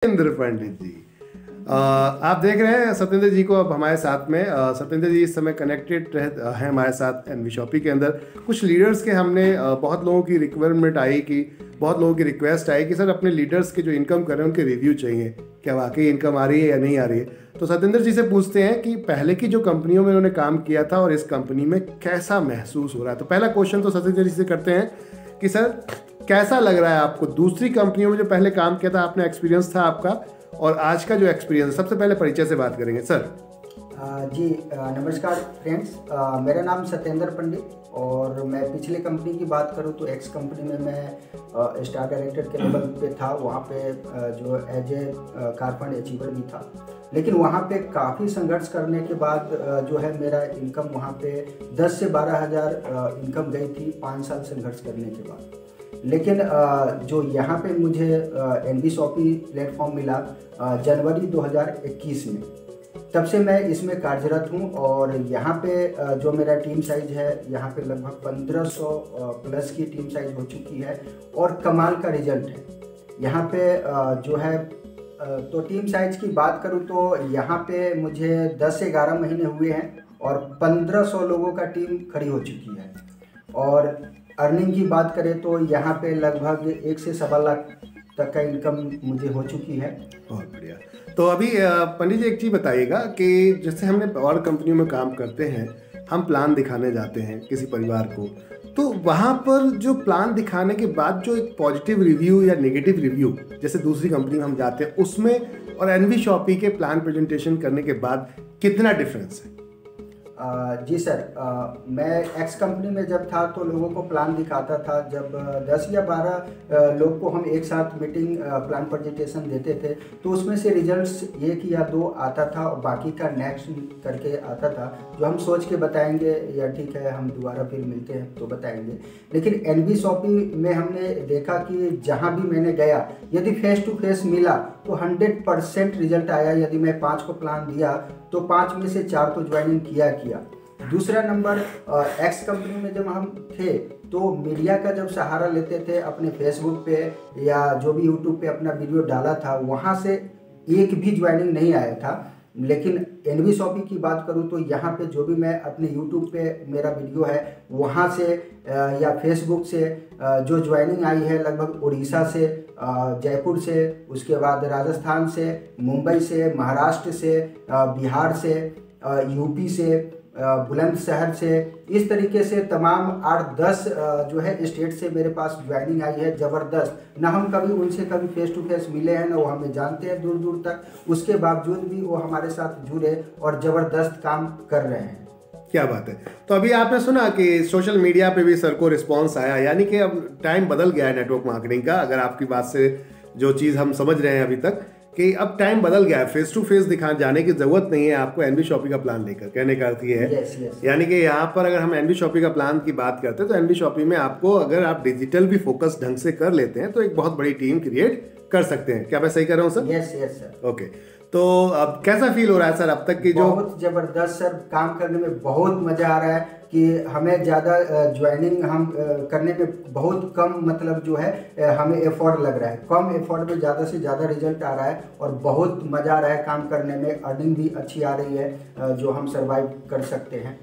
सत्येंद्र पंडित जी। आप देख रहे हैं सत्येंद्र जी को अब हमारे साथ में। सत्येंद्र जी इस समय कनेक्टेड हैं हमारे साथ एनवी शॉपी के अंदर। कुछ लीडर्स के हमने बहुत लोगों की रिक्वायरमेंट आई कि बहुत लोगों की रिक्वेस्ट आई कि सर अपने लीडर्स के जो इनकम कर रहे हैं उनके रिव्यू चाहिए, क्या वाकई इनकम आ रही है या नहीं आ रही है। तो सत्येंद्र जी से पूछते हैं कि पहले की जो कंपनियों में उन्होंने काम किया था और इस कंपनी में कैसा महसूस हो रहा है। तो पहला क्वेश्चन तो सत्येंद्र जी से करते हैं कि सर कैसा लग रहा है आपको दूसरी कंपनियों में जो पहले काम किया था, आपने एक्सपीरियंस था आपका, और आज का जो एक्सपीरियंस है। सबसे पहले परिचय से बात करेंगे सर। जी नमस्कार फ्रेंड्स, मेरा नाम सत्येंद्र पंडित और मैं पिछले कंपनी की बात करूं तो एक्स कंपनी में मैं स्टार डायरेक्टर के लेवल पे था। वहां पे जो as a car fund achiever भी था, लेकिन वहां पे काफ़ी संघर्ष करने के बाद जो है मेरा इनकम वहां पे 10 से 12 हज़ार इनकम गई थी 5 साल संघर्ष करने के बाद। लेकिन जो यहाँ पे मुझे एनवी शॉपी प्लेटफॉर्म मिला जनवरी 2021 में, तब से मैं इसमें कार्यरत हूँ। और यहाँ पे जो मेरा टीम साइज है, यहाँ पे लगभग 1500 प्लस की टीम साइज हो चुकी है और कमाल का रिजल्ट है यहाँ पे जो है। तो टीम साइज की बात करूँ तो यहाँ पे मुझे 10 से 11 महीने हुए हैं और 1500 लोगों का टीम खड़ी हो चुकी है। और अर्निंग की बात करें तो यहाँ पे लगभग 1 से सवा लाख तक का इनकम मुझे हो चुकी है। बहुत बढ़िया। तो अभी पंडित जी एक चीज़ बताइएगा कि जैसे हमने और कंपनियों में काम करते हैं, हम प्लान दिखाने जाते हैं किसी परिवार को, तो वहाँ पर जो प्लान दिखाने के बाद जो एक पॉजिटिव रिव्यू या नेगेटिव रिव्यू जैसे दूसरी कंपनी में हम जाते हैं उसमें और एनवी शॉपी के प्लान प्रेजेंटेशन करने के बाद कितना डिफरेंस है? जी सर, मैं एक्स कंपनी में जब था तो लोगों को प्लान दिखाता था। जब 10 या 12 लोग को हम एक साथ मीटिंग प्लान प्रेजेंटेशन देते थे तो उसमें से रिजल्ट्स 1 या 2 आता था और बाकी का नेक्स्ट करके आता था, जो हम सोच के बताएंगे या ठीक है हम दोबारा फिर मिलते हैं तो बताएंगे। लेकिन एनवी शॉपी में हमने देखा कि जहाँ भी मैंने गया, यदि फेस टू फेस मिला तो 100% रिजल्ट आया। यदि मैं 5 को प्लान दिया तो 5 में से 4 तो ज्वाइनिंग किया। दूसरा नंबर, एक्स कंपनी में जब हम थे तो मीडिया का जब सहारा लेते थे, अपने फेसबुक पे या जो भी यूट्यूब पे अपना वीडियो डाला था, वहाँ से एक भी ज्वाइनिंग नहीं आया था। लेकिन एनवी शॉपी की बात करूँ तो यहाँ पे जो भी मैं अपने यूट्यूब पे मेरा वीडियो है वहाँ से या फेसबुक से जो ज्वाइनिंग आई है, लगभग उड़ीसा से, जयपुर से, उसके बाद राजस्थान से, मुंबई से, महाराष्ट्र से, बिहार से, यूपी से, बुलंदशहर से, इस तरीके से तमाम 8-10 जो है स्टेट से मेरे पास ज्वाइनिंग आई है। ज़बरदस्त। ना हम कभी उनसे कभी फेस टू फेस मिले हैं, ना वो हमें जानते हैं दूर दूर तक, उसके बावजूद भी वो हमारे साथ जुड़े और ज़बरदस्त काम कर रहे हैं। क्या बात है। तो अभी आपने सुना कि सोशल मीडिया पे भी सर को रिस्पांस आया, यानी कि अब टाइम बदल गया है नेटवर्क मार्केटिंग का। अगर आपकी बात से जो चीज़ हम समझ रहे हैं अभी तक कि अब टाइम बदल गया है, फेस टू फेस दिखा जाने की जरूरत नहीं है आपको एनवी शॉपी का प्लान लेकर, कहने का अर्थ ये है। yes. यानी कि यहाँ पर अगर हम एनवी शॉपी का प्लान की बात करते हैं तो एनवी शॉपी में आपको अगर आप डिजिटल भी फोकस ढंग से कर लेते हैं तो एक बहुत बड़ी टीम क्रिएट कर सकते हैं। क्या मैं सही कर रहा हूँ सर? Yes sir. ओके, तो अब कैसा फील हो रहा है सर अब तक की जो? बहुत ज़बरदस्त सर, काम करने में बहुत मज़ा आ रहा है कि हमें ज़्यादा ज्वाइनिंग हम करने में बहुत कम, मतलब जो है हमें एफर्ट लग रहा है, कम एफर्ट में ज़्यादा से ज़्यादा रिजल्ट आ रहा है और बहुत मज़ा आ रहा है काम करने में। अर्निंग भी अच्छी आ रही है जो हम सर्वाइव कर सकते हैं।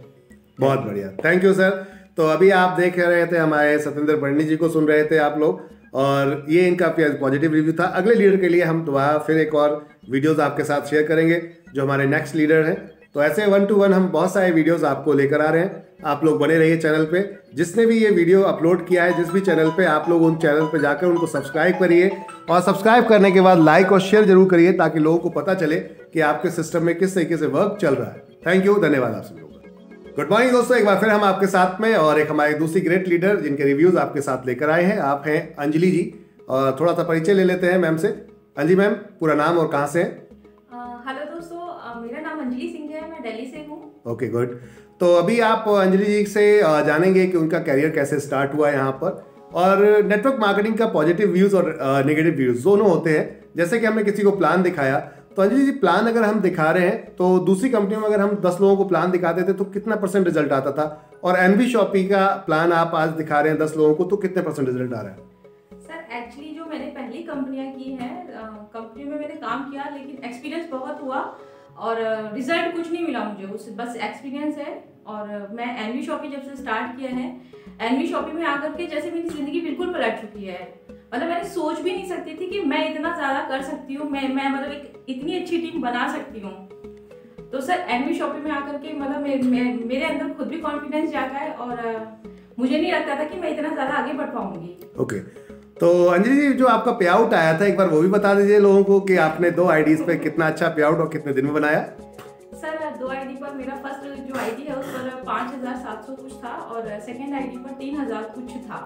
बहुत बढ़िया, थैंक यू सर। तो अभी आप देख रहे थे हमारे सत्येंद्र पंडित जी को, सुन रहे थे आप लोग, और ये इनका पॉजिटिव रिव्यू था। अगले लीडर के लिए हम दोबारा फिर एक और वीडियोस आपके साथ शेयर करेंगे जो हमारे नेक्स्ट लीडर हैं। तो ऐसे 1-to-1 हम बहुत सारे वीडियोस आपको लेकर आ रहे हैं। आप लोग बने रहिए चैनल पे। जिसने भी ये वीडियो अपलोड किया है जिस भी चैनल पे, आप लोग उन चैनल पे जाकर उनको सब्सक्राइब करिए और सब्सक्राइब करने के बाद लाइक और शेयर जरूर करिए ताकि लोगों को पता चले कि आपके सिस्टम में किस तरीके से वर्क चल रहा है। थैंक यू, धन्यवाद आप सभी लोगों का। गुड मॉर्निंग दोस्तों, एक बार फिर हम आपके साथ में और एक हमारी दूसरी ग्रेट लीडर जिनके रिव्यूज आपके साथ लेकर आए हैं। आप हैं अंजलि जी, और थोड़ा सा परिचय ले लेते हैं मैम से। अंजलि मैम, पूरा नाम और कहाँ से हैं? हेलो दोस्तों, मेरा नाम अंजलि सिंह है, मैं दिल्ली से हूँ। Okay good. तो अभी आप अंजलि जी से जानेंगे कि उनका कैरियर कैसे स्टार्ट हुआ यहाँ पर, और नेटवर्क मार्केटिंग का पॉजिटिव व्यूज़ और नेगेटिव व्यूज़ दोनों होते हैं। जैसे कि हमने किसी को प्लान दिखाया, तो अंजलि जी प्लान अगर हम दिखा रहे हैं तो दूसरी कंपनियों में अगर हम 10 लोगों को प्लान दिखाते थे तो कितना % रिजल्ट आता था, और एनवी शॉपी का प्लान आप आज दिखा रहे हैं 10 लोगों को तो कितने % रिजल्ट आ रहा है? सर एक्चुअली जो मैंने पहली कंपनियां की हैं, कंपनी में मैंने काम किया, लेकिन एक्सपीरियंस बहुत हुआ और रिजल्ट कुछ नहीं मिला मुझे, उस बस एक्सपीरियंस है। और मैं एनवी शॉपी जब से स्टार्ट किया है, एनवी शॉपी में आकर के जैसे मेरी ज़िंदगी बिल्कुल पलट चुकी है। मतलब मैंने सोच भी नहीं सकती थी कि मैं इतना ज़्यादा कर सकती हूँ, मैं मतलब एक इतनी अच्छी टीम बना सकती हूँ। तो सर एनवी शॉपी में आकर के मतलब मेरे अंदर खुद भी कॉन्फिडेंस जागा है और मुझे नहीं लगता था कि मैं इतना ज़्यादा आगे बढ़ पाऊंगी। ओके, तो अंजलि जी, जो आपका पे आउट आया था एक बार वो भी बता दीजिए लोगों को कि आपने 2 आईडीज पे कितना अच्छा पे आउट और कितने दिन में बनाया। सर 2 आईडी पर मेरा फर्स्ट जो आईडी है उस पर 5,700 कुछ था और सेकंड आईडी पर 3,000 कुछ था।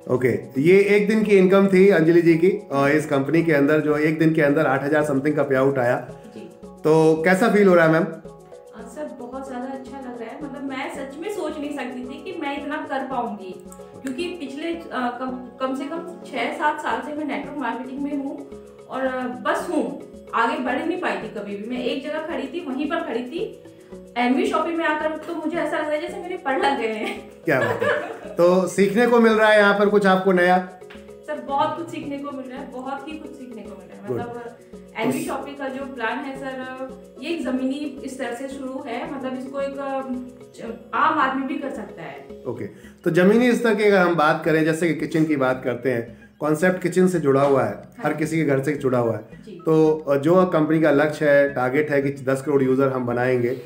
ओके, ये एक दिन की इनकम थी अंजलि जी की और इस कंपनी के अंदर जो एक दिन के अंदर 8,000 समथिंग का पे आउट आया जी। तो कैसा फील हो रहा है मैम? सर बहुत ज़्यादा अच्छा लग रहा है। मतलब मैं सच में सोच नहीं सकती थी कि मैं इतना कर पाऊंगी, क्योंकि पिछले कम से कम 6-7 साल से मैं नेटवर्क मार्केटिंग में हूँ और बस हूँ, आगे बढ़ नहीं पाई थी कभी भी। मैं एक जगह खड़ी थी, वहीं पर खड़ी थी। एनवी शॉपी में आकर तो मुझे ऐसा लग रहा है जैसे मेरे पर लग गए हैं। क्या बात है, तो सीखने को मिल रहा है यहाँ पर कुछ आपको नया? सर बहुत कुछ सीखने को मिल रहा है, बहुत ही कुछ सीखने को मिल रहा है। मतलब एनवी शॉपी का जो प्लान है सर, ये एक जमीनी स्तर से शुरू है। मतलब इसको एक आम आदमी भी कर सकता है। ओके, तो जमीनी स्तर की अगर हम बात करें, जैसे कि किचन की बात करते हैं, कॉन्सेप्ट किचन से जुड़ा हुआ है, हर किसी के घर से जुड़ा हुआ है। तो जो कंपनी का लक्ष्य है, टारगेट है कि 10 करोड़ यूजर हम बनाएंगे,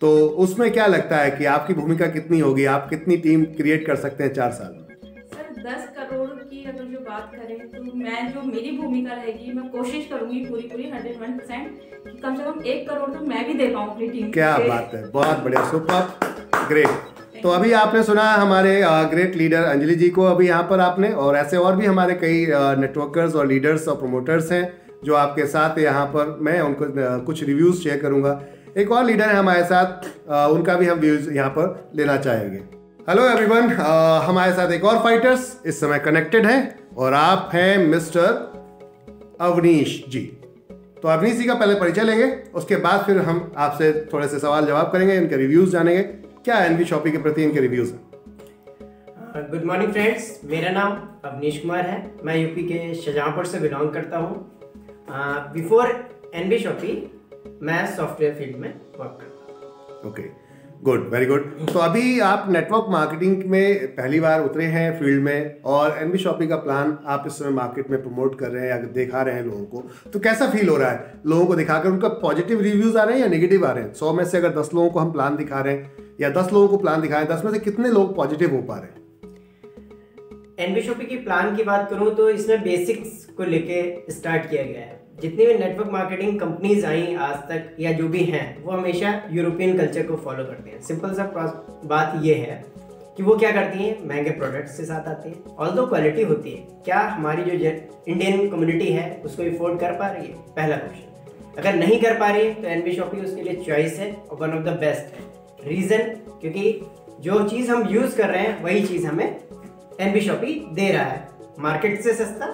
तो उसमें क्या लगता है कि आपकी भूमिका कितनी होगी? आप कितनी टीम क्रिएट कर सकते हैं 4 साल में? सर 10 करोड़ की अगर जो बात करें तो मैं जो मेरी भूमिका रहेगी, मैं कोशिश करूंगी पूरी 101% कि कम से कम 1 करोड़ तो मैं भी दे पाऊँ अपनी टीम को। क्या बात है, बहुत बढ़िया, सुपर, ग्रेट। तो अभी आपने सुना हमारे ग्रेट लीडर अंजलि जी को अभी यहाँ पर आपने, और ऐसे और भी हमारे कई नेटवर्कर्स और लीडर्स और प्रोमोटर्स हैं जो आपके साथ यहाँ पर, मैं उनको कुछ रिव्यूज़ शेयर करूँगा। एक और लीडर है हमारे साथ, उनका भी हम व्यूज़ यहाँ पर लेना चाहेंगे। हेलो एवरीवन, हमारे साथ एक और फाइटर्स इस समय कनेक्टेड हैं और आप हैं मिस्टर अवनीश जी। तो अवनीश जी का पहले परिचय लेंगे, उसके बाद फिर हम आपसे थोड़े से सवाल जवाब करेंगे, इनके रिव्यूज़ जानेंगे, क्या एनवी शॉपी के प्रति इनके रिव्यूज़ हैं। गुड मॉर्निंग फ्रेंड्स, मेरा नाम अवनीश कुमार है। मैं यूपी के शाहजहांपुर से बिलोंग करता हूँ। बिफोर एनवी शॉपी मैं सॉफ्टवेयर फील्ड में वर्क करता हूँ। Okay, good, very good. तो अभी आप नेटवर्क मार्केटिंग में पहली बार उतरे हैं फील्ड में, और एनवी शॉपी का प्लान आप इस समय मार्केट में प्रमोट कर रहे हैं या दिखा रहे हैं लोगों को, तो कैसा फील हो रहा है लोगों को दिखाकर? उनका पॉजिटिव रिव्यूज आ रहे हैं या नेगेटिव आ रहे हैं? 100 में से अगर 10 लोगों को हम प्लान दिखा रहे हैं या 10 लोगों को प्लान दिखाएं, 10 में से कितने लोग पॉजिटिव हो पा रहे हैं? एनवी शॉपी की प्लान की बात करूँ तो इसमें बेसिक्स को लेके स्टार्ट किया गया है। जितनी भी नेटवर्क मार्केटिंग कंपनीज आई आज तक या जो भी हैं, वो हमेशा यूरोपियन कल्चर को फॉलो करते हैं। सिंपल सा बात ये है कि वो क्या करती हैं, महंगे प्रोडक्ट्स के साथ आती हैं। ऑल्दो क्वालिटी होती है, क्या हमारी जो इंडियन कम्युनिटी है उसको अफोर्ड कर पा रही है? पहला क्वेश्चन। अगर नहीं कर पा रही है तो एनवी शॉपी उसके लिए चॉइस है और वन ऑफ द बेस्ट है। रीज़न, क्योंकि जो चीज़ हम यूज़ कर रहे हैं वही चीज़ हमें एनवी शॉपी दे रहा है, मार्केट से सस्ता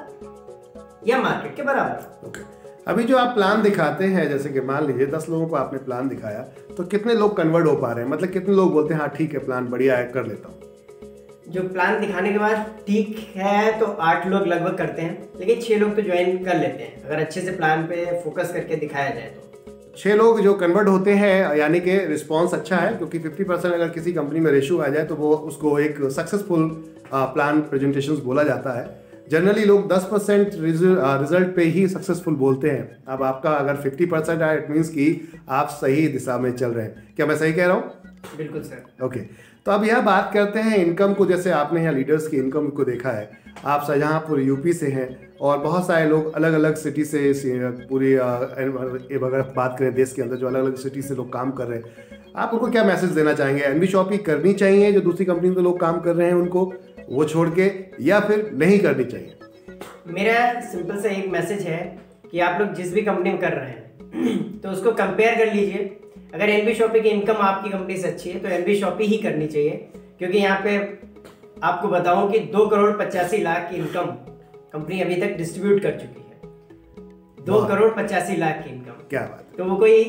या मार्केट के बराबर। ओके, अभी जो आप प्लान दिखाते हैं, जैसे कि मान लीजिए 10 लोगों को आपने प्लान दिखाया, तो कितने लोग कन्वर्ट हो पा रहे हैं? मतलब कितने लोग बोलते हैं हाँ ठीक है, प्लान बढ़िया है, कर लेता हूँ? जो प्लान दिखाने के बाद ठीक है तो 8 लोग लगभग करते हैं, लेकिन 6 लोग तो ज्वाइन कर लेते हैं अगर अच्छे से प्लान पे फोकस करके दिखाया जाए तो। 6 लोग जो कन्वर्ट होते हैं, यानी कि रिस्पॉन्स अच्छा है, क्योंकि 50% अगर किसी कंपनी में रेशियो आ जाए तो वो उसको एक सक्सेसफुल प्लान प्रेजेंटेशंस बोला जाता है। जनरली लोग 10% रिजल्ट पे ही सक्सेसफुल बोलते हैं। अब आपका अगर 50% आए, इट मीन्स कि आप सही दिशा में चल रहे हैं। क्या मैं सही कह रहा हूँ? बिल्कुल सर। ओके, तो अब यह बात करते हैं इनकम को। जैसे आपने यहाँ लीडर्स की इनकम को देखा है, आप शाहजहांपुर यूपी से हैं और बहुत सारे लोग अलग अलग सिटी से, पूरी अगर बात करें देश के अंदर जो अलग अलग सिटी से लोग काम कर रहे हैं, आप उनको क्या मैसेज देना चाहेंगे? एनवी शॉपी करनी चाहिए जो दूसरी कंपनी में लोग काम कर रहे हैं उनको, वो छोड़ के, या फिर नहीं करनी चाहिए? मेरा सिंपल सा एक मैसेज है कि आप लोग जिस भी कंपनी में कर रहे हैं तो उसको कंपेयर कर लीजिए। अगर एनवी शॉपी की इनकम आपकी कंपनी से अच्छी है तो एनवी शॉपी ही करनी चाहिए, क्योंकि यहाँ पे आपको बताऊं कि 2 करोड़ 85 लाख की इनकम कंपनी अभी तक डिस्ट्रीब्यूट कर चुकी है। 2 करोड़ 85 लाख की इनकम, क्या बात है। तो वो कोई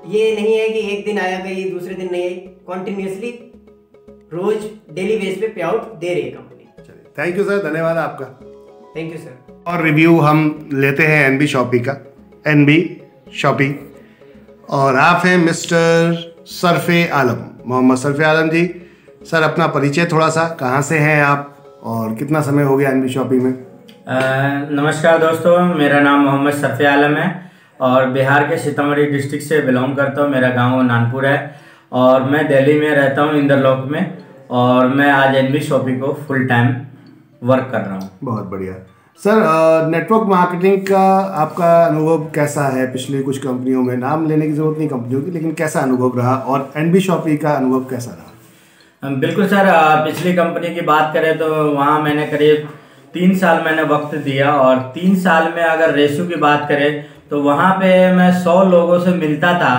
ये नहीं है कि एक दिन आया गई दूसरे दिन नहीं आई, कॉन्टिन्यूसली रोज डेली बेस पे पे आउट दे रही है कंपनी। चलिए, थैंक यू सर, धन्यवाद आपका। Thank you sir. और रिव्यू हम लेते हैं एनबी शॉपी का, एनबी शॉपी, और आप हैं मिस्टर सरफे आलम, मोहम्मद सरफे आलम जी। सर अपना परिचय थोड़ा सा, कहाँ से हैं आप और कितना समय हो गया एनबी शॉपी में? नमस्कार दोस्तों, मेरा नाम मोहम्मद सरफे आलम है और बिहार के सीतामढ़ी डिस्ट्रिक्ट से बिलोंग करता हूँ। मेरा गांव नानपुर है और मैं दिल्ली में रहता हूँ, इंदरलॉक में, और मैं आज एनबी शॉपी को फुल टाइम वर्क कर रहा हूँ। बहुत बढ़िया। सर नेटवर्क मार्केटिंग का आपका अनुभव कैसा है? पिछली कुछ कंपनियों में, नाम लेने की जरूरत नहीं कंपनियों की, लेकिन कैसा अनुभव रहा और एनबी शॉपी का अनुभव कैसा रहा? बिल्कुल सर, पिछली कंपनी की बात करें तो वहाँ मैंने करीब 3 साल मैंने वक्त दिया, और 3 साल में अगर रेशो की बात करें तो वहाँ पे मैं 100 लोगों से मिलता था,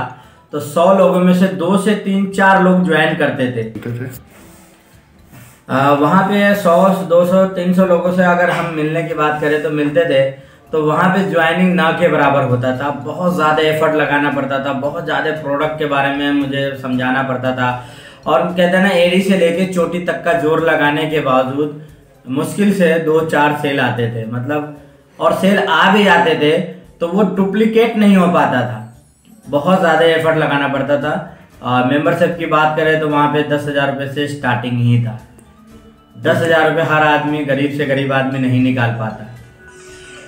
तो 100 लोगों में से 2 से 3-4 लोग ज्वाइन करते थे। वहाँ पे 100, 200, 300 लोगों से अगर हम मिलने की बात करें तो मिलते थे, तो वहाँ पे ज्वाइनिंग ना के बराबर होता था। बहुत ज़्यादा एफर्ट लगाना पड़ता था, बहुत ज़्यादा प्रोडक्ट के बारे में मुझे समझाना पड़ता था, और कहते हैं ना, एड़ी से लेके चोटी तक का जोर लगाने के बावजूद मुश्किल से 2-4 सेल आते थे, मतलब, और सेल आ भी जाते थे तो वो डुप्लीकेट नहीं हो पाता था। बहुत ज़्यादा एफर्ट लगाना पड़ता था। मेंबरशिप की बात करें तो वहाँ पे 10,000 रुपये से स्टार्टिंग ही था। 10,000 रुपये हर आदमी, गरीब से गरीब आदमी नहीं निकाल पाता,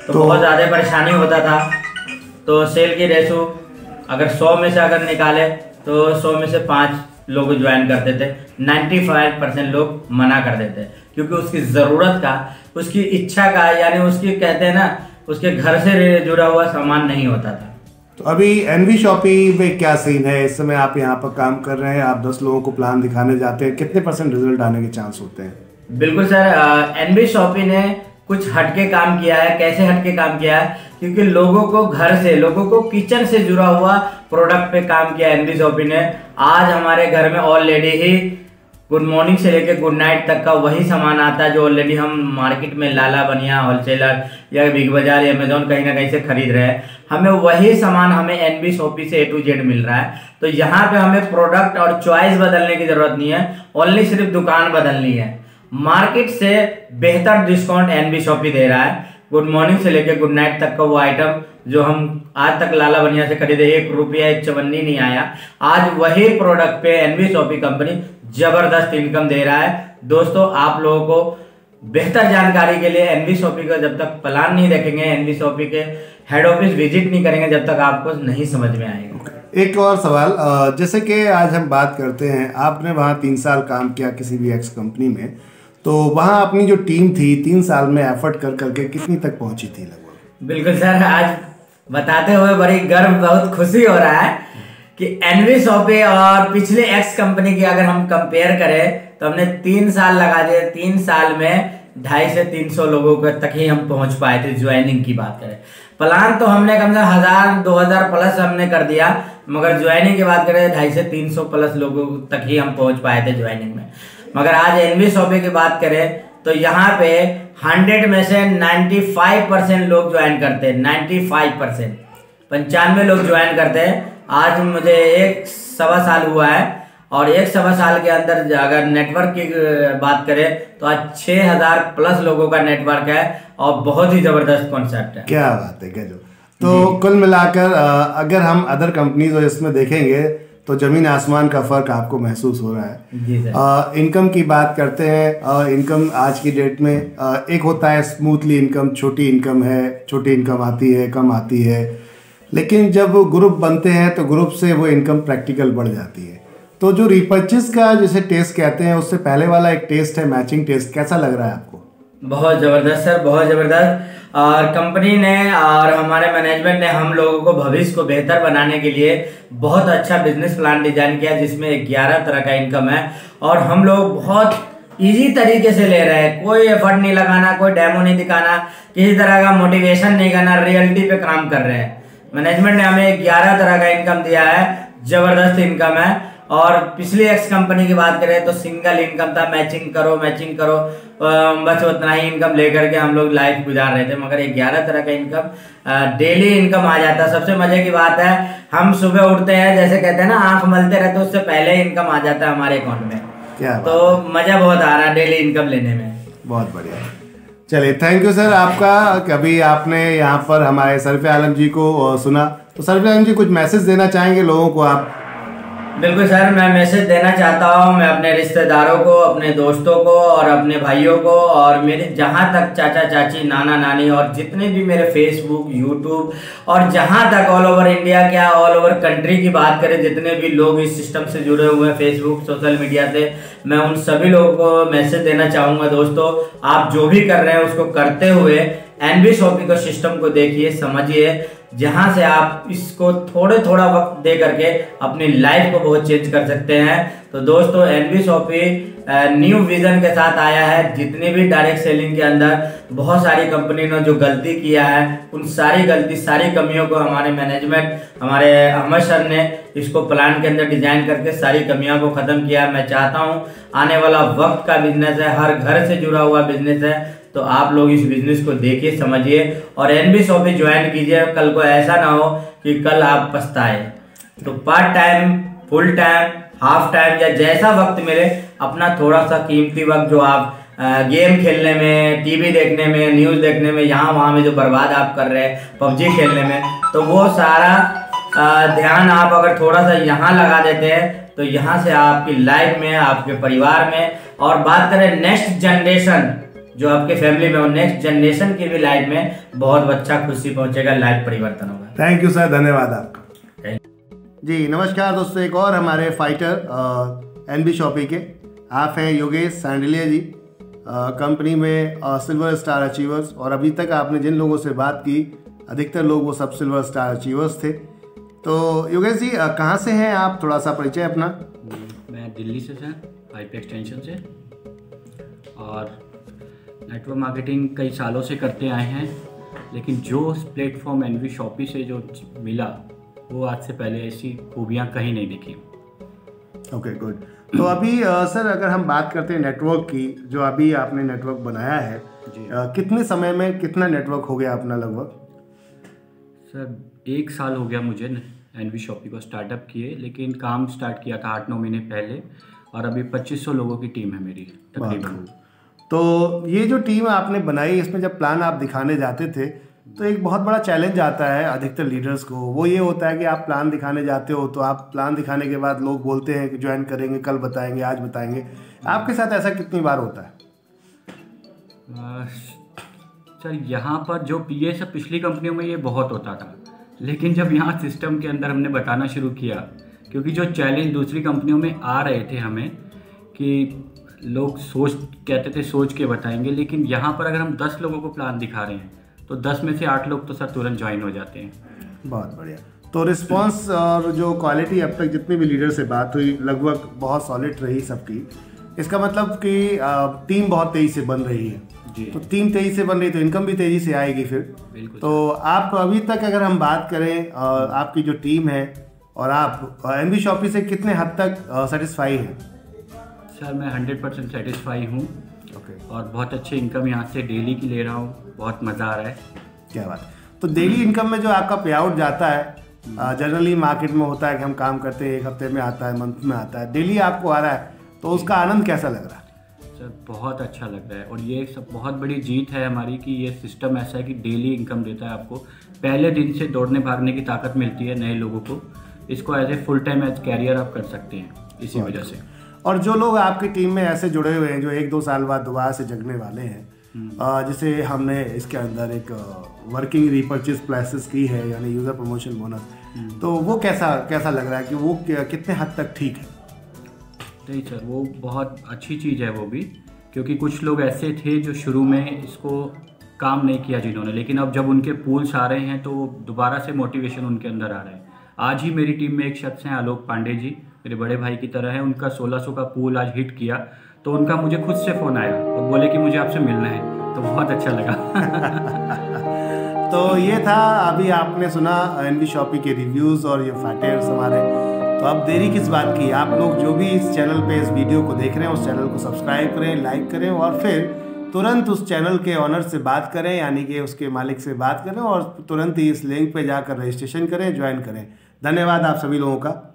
तो बहुत ज़्यादा परेशानी होता था। तो सेल की रेशो अगर 100 में से अगर निकाले तो 100 में से 5 लोग ज्वाइन करते थे, 95% लोग मना कर देते, क्योंकि उसकी ज़रूरत का, उसकी इच्छा का, यानी उसकी, कहते हैं ना, उसके घर से जुड़ा हुआ सामान नहीं होता था। तो अभी एनबी शॉपी में क्या सीन है? इस समय आप यहाँ पर काम कर रहे हैं, आप 10 लोगों को प्लान दिखाने जाते हैं, कितने % रिजल्ट आने के चांस होते हैं? बिल्कुल सर, एनबी शॉपी ने कुछ हटके काम किया है। कैसे हटके काम किया है? क्योंकि लोगों को घर से, लोगों को किचन से जुड़ा हुआ प्रोडक्ट पे काम किया एनबी शॉपी ने। आज हमारे घर में ऑलरेडी ही गुड मॉर्निंग से लेके गुड नाइट तक का वही सामान आता है जो ऑलरेडी हम मार्केट में लाला बनिया, होलसेलर या बिग बाजार या अमेजोन कहीं ना कहीं से खरीद रहे हैं। हमें वही सामान हमें एनबी शॉपी से A to Z मिल रहा है। तो यहाँ पे हमें प्रोडक्ट और चॉइस बदलने की जरूरत नहीं है, ओनली सिर्फ दुकान बदलनी है। मार्केट से बेहतर डिस्काउंट एनबी शॉपी दे रहा है। गुड मॉर्निंग से लेकर गुड नाइट तक का वो आइटम जो हम आज तक लाला बनिया से खरीदे, 1 रुपया 1 चवन्नी नहीं आया, आज वही प्रोडक्ट पे एनबी शॉपी कंपनी जबरदस्त इनकम दे रहा है। दोस्तों, आप लोगों को बेहतर जानकारी के लिए एनबी शॉपी का जब तक प्लान नहीं देखेंगे, एनबी शॉपी के हेड ऑफिस विजिट नहीं करेंगे, जब तक आपको नहीं समझ में आएगा। एक और सवाल, जैसे कि आज हम बात करते हैं, आपने वहाँ 3 साल काम किया किसी भी एक्स कंपनी में, तो वहाँ अपनी जो टीम थी 3 साल में एफर्ट कर करके कितनी तक पहुंची थी लगभग? बिल्कुल सर, आज बताते हुए बड़ी गर्व, बहुत खुशी हो रहा है कि एनबी शॉपी और पिछले एक्स कंपनी की अगर हम कंपेयर करें तो हमने 3 साल लगा दिए। 3 साल में 250 से 300 लोगों तक ही हम पहुंच पाए थे। ज्वाइनिंग की बात करें, प्लान तो हमने कम से कम 1000-2000 प्लस हमने कर दिया, मगर ज्वाइनिंग की बात करें 250 से 300 प्लस लोगों तक ही हम पहुंच पाए थे ज्वाइनिंग में। मगर आज एनबी शॉपी की बात करें तो यहाँ पे 100 में से 95% लोग ज्वाइन करते हैं। 95%, 95 लोग ज्वाइन करते हैं। आज मुझे 1-1.25 साल हुआ है, और 1-1.25 साल के अंदर अगर नेटवर्क की बात करें तो आज 6000 प्लस लोगों का नेटवर्क है, और बहुत ही जबरदस्त कॉन्सेप्ट है। क्या बात है, गजब। तो कुल मिलाकर अगर हम अदर कंपनीज और इसमें देखेंगे तो जमीन आसमान का फर्क आपको महसूस हो रहा है। जी सर। इनकम की बात करते हैं, इनकम आज की डेट में एक होता है स्मूथली इनकम, छोटी इनकम है, छोटी इनकम आती है, कम आती है, लेकिन जब ग्रुप बनते हैं तो ग्रुप से वो इनकम प्रैक्टिकल बढ़ जाती है। तो जो रीपर्चेस का जिसे टेस्ट कहते हैं, उससे पहले वाला एक टेस्ट है मैचिंग टेस्ट, कैसा लग रहा है आपको? बहुत ज़बरदस्त सर, बहुत ज़बरदस्त। और कंपनी ने और हमारे मैनेजमेंट ने हम लोगों को भविष्य को बेहतर बनाने के लिए बहुत अच्छा बिजनेस प्लान डिजाइन किया, जिसमें 11 तरह का इनकम है, और हम लोग बहुत इजी तरीके से ले रहे हैं। कोई एफर्ट नहीं लगाना, कोई डेमो नहीं दिखाना, किसी तरह का मोटिवेशन नहीं करना, रियलिटी पे काम कर रहे हैं। मैनेजमेंट ने हमें 11 तरह का इनकम दिया है, जबरदस्त इनकम है। और पिछली एक्स कंपनी की बात करें तो सिंगल इनकम था, मैचिंग करो, बस उतना ही इनकम लेकर के हम लोग लाइफ गुजार रहे थे। मगर 11 तरह का इनकम, डेली इनकम आ जाता। सबसे मजे की बात है, हम सुबह उठते हैं, जैसे कहते हैं ना, आंख मलते रहते, उससे पहले इनकम आ जाता है हमारे अकाउंट में। क्या तो मजा बहुत आ रहा है डेली इनकम लेने में। बहुत बढ़िया। चलिए, थैंक यू सर आपका। कभी आपने यहाँ पर हमारे सरफे आलम जी को सुना, तो सरफे आलम जी कुछ मैसेज देना चाहेंगे लोगों को आप? बिल्कुल सर, मैं मैसेज देना चाहता हूँ। मैं अपने रिश्तेदारों को, अपने दोस्तों को और अपने भाइयों को और मेरे जहाँ तक चाचा चाची, नाना नानी और जितने भी मेरे फेसबुक, यूट्यूब और जहाँ तक ऑल ओवर इंडिया, क्या ऑल ओवर कंट्री की बात करें, जितने भी लोग इस सिस्टम से जुड़े हुए हैं फेसबुक, सोशल मीडिया से, मैं उन सभी लोगों को मैसेज देना चाहूँगा। दोस्तों, आप जो भी कर रहे हैं उसको करते हुए एनबी शॉपी का सिस्टम को देखिए, समझिए, जहां से आप इसको थोड़ा वक्त दे करके अपनी लाइफ को बहुत चेंज कर सकते हैं। तो दोस्तों, एनबी शॉपी न्यू विजन के साथ आया है। जितनी भी डायरेक्ट सेलिंग के अंदर बहुत सारी कंपनी ने जो गलती किया है, उन सारी कमियों को हमारे मैनेजमेंट, हमारे अहमद सर ने इसको प्लान के अंदर डिजाइन करके सारी कमियों को खत्म किया। मैं चाहता हूँ आने वाला वक्त का बिजनेस है, हर घर से जुड़ा हुआ बिजनेस है, तो आप लोग इस बिजनेस को देखिए, समझिए और एनबी शॉपी ज्वाइन कीजिए। कल को ऐसा ना हो कि कल आप पछताए। तो part time, full time, half time या जैसा वक्त मिले, अपना थोड़ा सा कीमती वक्त जो आप गेम खेलने में, टीवी देखने में, न्यूज़ देखने में, यहाँ वहाँ में जो बर्बाद आप कर रहे हैं पबजी खेलने में, तो वो सारा ध्यान आप अगर थोड़ा सा यहाँ लगा देते हैं तो यहाँ से आपकी लाइफ में, आपके परिवार में, और बात करें नेक्स्ट जनरेशन जो आपके फैमिली में हो, नेक्स्ट जनरेशन की भी लाइफ में बहुत अच्छा खुशी पहुंचेगा, लाइफ परिवर्तन होगा। थैंक यू सर, धन्यवाद आपका। जी नमस्कार दोस्तों, एक और हमारे फाइटर एनबी शॉपी के आप हैं योगेश सांडिलिया जी, कंपनी में सिल्वर स्टार अचीवर्स, और अभी तक आपने जिन लोगों से बात की अधिकतर लोग वो सब सिल्वर स्टार अचीवर्स थे। तो योगेश जी कहाँ से हैं आप, थोड़ा सा परिचय अपना? मैं दिल्ली से सर, IP एक्सटेंशन से, और नेटवर्क मार्केटिंग कई सालों से करते आए हैं, लेकिन जो प्लेटफॉर्म एनबी शॉपी से जो मिला वो आज से पहले ऐसी खूबियाँ कहीं नहीं दिखी। Okay good. तो अभी सर अगर हम बात करते हैं नेटवर्क की, जो अभी आपने नेटवर्क बनाया है, कितने समय में कितना नेटवर्क हो गया अपना लगभग? सर 1 साल हो गया मुझे एनबी शॉपी को स्टार्टअप किए, लेकिन काम स्टार्ट किया था 8-9 महीने पहले, और अभी 2500 लोगों की टीम है मेरी तकरीबन। तो ये जो टीम आपने बनाई, इसमें जब प्लान आप दिखाने जाते थे तो एक बहुत बड़ा चैलेंज आता है अधिकतर लीडर्स को, वो ये होता है कि आप प्लान दिखाने जाते हो तो आप प्लान दिखाने के बाद लोग बोलते हैं कि ज्वाइन करेंगे, कल बताएंगे, आज बताएंगे। आपके साथ ऐसा कितनी बार होता है? सर यहाँ पर जो ये सब पिछली कंपनियों में ये बहुत होता था, लेकिन जब यहाँ सिस्टम के अंदर हमने बताना शुरू किया, क्योंकि जो चैलेंज दूसरी कंपनियों में आ रहे थे हमें कि लोग कहते थे सोच के बताएंगे, लेकिन यहाँ पर अगर हम 10 लोगों को प्लान दिखा रहे हैं तो 10 में से 8 लोग तो सर तुरंत ज्वाइन हो जाते हैं। बहुत बढ़िया। तो रिस्पांस और जो क्वालिटी अब तक जितनी भी लीडर से बात हुई लगभग बहुत सॉलिड रही सबकी। इसका मतलब कि टीम बहुत तेज़ी से बन रही है जी। तो टीम तेज़ी से बन रही तो इनकम भी तेज़ी से आएगी फिर। बिल्कुल। तो आप अभी तक अगर हम बात करें आपकी जो टीम है और आप एनबी शॉपी से कितने हद तक सेटिस्फाई हैं? सर मैं 100% सेटिस्फाई हूँ। ओके। और बहुत अच्छी इनकम यहाँ से डेली की ले रहा हूँ, बहुत मज़ा आ रहा है। क्या बात है। तो डेली इनकम में जो आपका पे आउट जाता है, जनरली मार्केट में होता है कि हम काम करते हैं 1 हफ्ते में आता है, मंथ में आता है, डेली आपको आ रहा है, तो उसका आनंद कैसा लग रहा है? सर बहुत अच्छा लग रहा है, और ये सब बहुत बड़ी जीत है हमारी कि ये सिस्टम ऐसा है कि डेली इनकम देता है आपको। पहले दिन से दौड़ने भागने की ताकत मिलती है नए लोगों को, इसको as a full time as career आप कर सकते हैं इसी वजह से। और जो लोग आपकी टीम में ऐसे जुड़े हुए हैं जो 1-2 साल बाद दोबारा से जगने वाले हैं, जैसे हमने इसके अंदर एक वर्किंग रीपर्चेज प्लेसेस की है, यानी यूज़र प्रमोशन बोनस, तो वो कैसा लग रहा है कि वो कितने हद तक ठीक है? नहीं सर, वो बहुत अच्छी चीज़ है वो भी, क्योंकि कुछ लोग ऐसे थे जो शुरू में इसको काम नहीं किया जिन्होंने, लेकिन अब जब उनके पूल्स आ रहे हैं तो दोबारा से मोटिवेशन उनके अंदर आ रहा है। आज ही मेरी टीम में एक शख्स हैं आलोक पांडे जी, मेरे बड़े भाई की तरह है, उनका 1600 का पूल आज हिट किया, तो उनका मुझे खुद से फ़ोन आया और बोले कि मुझे आपसे मिलना है, तो बहुत अच्छा लगा। तो ये था, अभी आपने सुना एनबी शॉपी के रिव्यूज़ और ये फाइटर्स हमारे। तो अब देरी किस बात की, आप लोग जो भी इस चैनल पे इस वीडियो को देख रहे हैं उस चैनल को सब्सक्राइब करें, लाइक करें, और फिर तुरंत उस चैनल के ऑनर से बात करें, यानी कि उसके मालिक से बात करें, और तुरंत ही इस लिंक पे जाकर रजिस्ट्रेशन करें, ज्वाइन करें। धन्यवाद आप सभी लोगों का।